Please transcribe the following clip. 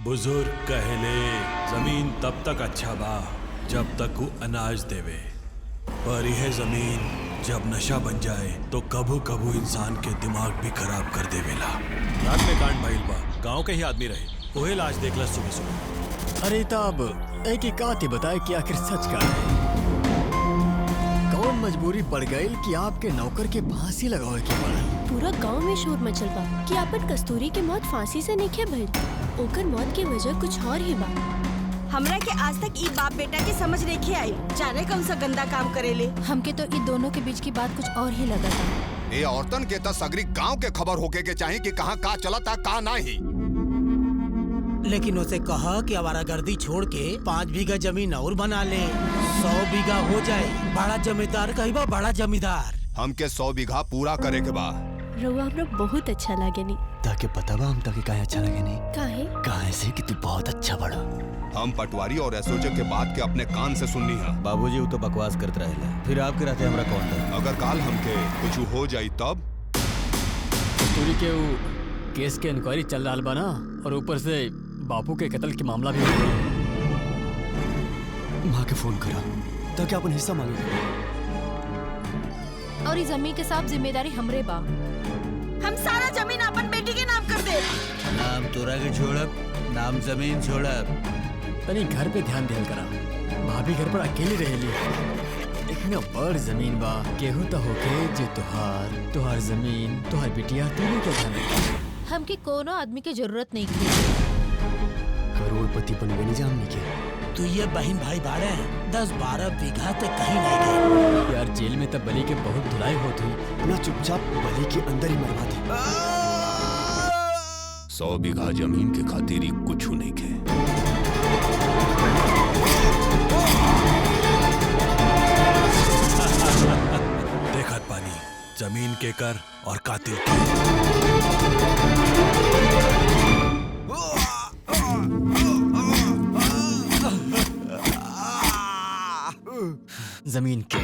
बुजुर्ग कहले जमीन तब तक अच्छा बा जब तक वो अनाज देवे, पर यह जमीन जब नशा बन जाए तो कभू कभू इंसान के दिमाग भी खराब कर देवेला। रात में कांड भइल बा, गांव के ही आदमी रहे, वही लाश देखला सुबह सुबह। अरे तब एक ही काती बताए कि आखिर सच का है। कौन मजबूरी पड़ गई कि आपके नौकर के फांसी लगावे के पड़ल? पूरा गांव में शोर मचल बा कि आपन कस्तूरी के मौत फांसी से नहीं भइल, ओकर मौत की वजह कुछ और ही बा। हमरा के आज तक ई बाप बेटा के समझ नहीं आई, जाने कौन सा गंदा काम करेले। हमके तो इन दोनों के बीच की बात कुछ और ही लगा था। ये औरतन के सगरी गांव के खबर होके के चाहिए कि कहाँ का चला था का नहीं। लेकिन उसे कहा कि आवारागर्दी छोड़ के 5 बीघा जमीन और बना ले, 100 बीघा हो जाए। बड़ा जमींदार कहिबा बड़ा जमींदार। हमके 100 बीघा पूरा करे के बा। रउआ हमरा बहुत अच्छा लागे नी। ताके पता बा हम ताके काहे अच्छा लगे नहीं? काहे से कि तू बहुत अच्छा बड़ा। हम पटवारी और एसओजी के बात के अपने कान से सुननी है। बाबूजी वो तो बकवास करते रहेला, फिर आपके रहते हमरा कौन था? अगर काल हमके कुछ हो जाई तब? कस्तूरी के वो केस के इंक्वायरी चल रहा बा ना, और ऊपर से बापू के कत्ल के मामला भी हो गया। माँ के फोन करा ताकि अपन हिस्सा मांगे। और इस जमीन के साथ जिम्मेदारी हमरे बा। हम सारा जमीन अपन बेटी के नाम कर दे। नाम तोरा के छोड़ब, नाम जमीन छोड़ब। तनी घर पे ध्यान देल करा, भाभी घर पर अकेली रहेली। इतना बड़ जमीन बा, केहू तो होके जे तुहार जमीन तुहार बिटिया तीनों के ध्यान रखे। हमके कोनो आदमी के जरूरत नहीं थी। करोड़पति बन गई जामनी के। तू ये बहन भाई बाड़े 10-12 बीघा तक कहीं नहीं गए। यार जेल में तब बलि के बहुत धुलाई होती, अपना चुपचाप बलि के अंदर ही मरवा दी। 100 बीघा जमीन के खातिर ही कुछ नहीं के। देखत पानी जमीन के कर और कातिल के। जमीन के